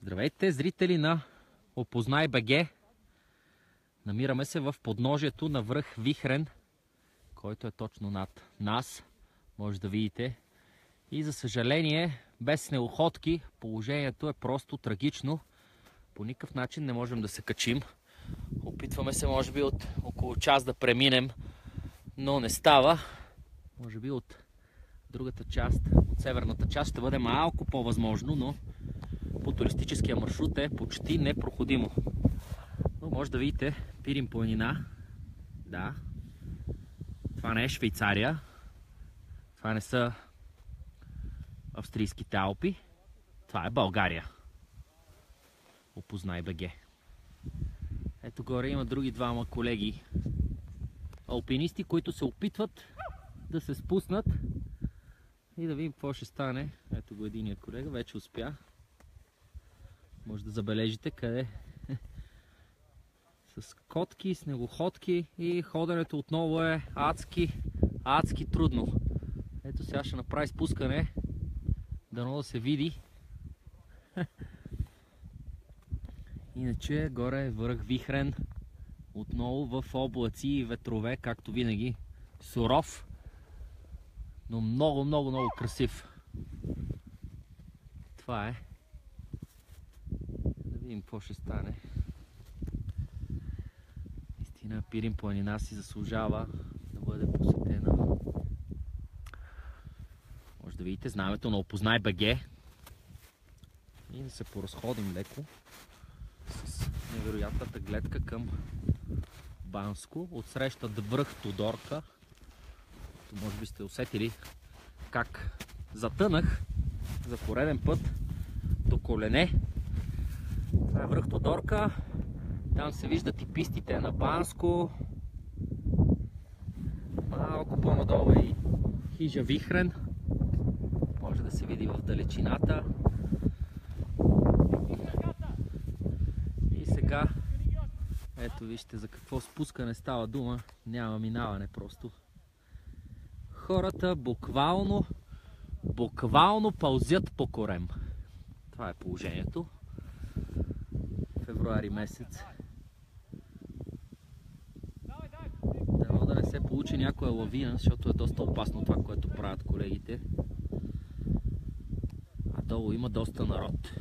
Здравейте, зрители на Опознай БГ! Намираме се в подножието на връх Вихрен, който е точно над нас, може да видите. И за съжаление, без снегоходки, положението е просто трагично. По никакъв начин не можем да се качим. Опитваме се, може би, от около час да преминем, но не става. Може би от другата част, от северната част, ще бъде малко по-възможно, но по туристическия маршрут е почти непроходимо. Но може да видите Пирин планина. Да. Това не е Швейцария. Това не са австрийските Алпи. Това е България. Опознай БГ. Ето горе има други двама колеги алпинисти, които се опитват да се спуснат и да видим какво ще стане. Ето го единият колега, вече успя. Може да забележите къде с котки, снегоходки и ходенето отново е адски трудно. Ето сега ще направи спускане, дано да се види. Иначе горе е връх Вихрен, отново в облаци и ветрове, както винаги. Суров, но много красив. Това е. Да видим какво ще стане. Наистина Пирин планина си заслужава да бъде посетена. Може да видите знамето на Опознай БГ и да се поразходим леко с невероятната гледка към Банско. Отсреща връх Тодорка. Може би сте усетили как затънах за пореден път до колене. Това е връх Тодорка. Там се виждат и пистите на Банско. Малко по-надолу е и хижа Вихрен. Може да се види в далечината. И сега, ето вижте за какво спускане става дума. Няма минаване просто. Хората буквално пълзят по корем. Това е положението. Февруари месец. Дано да не се получи някоя лавина, защото е доста опасно това, което правят колегите. А долу има доста народ.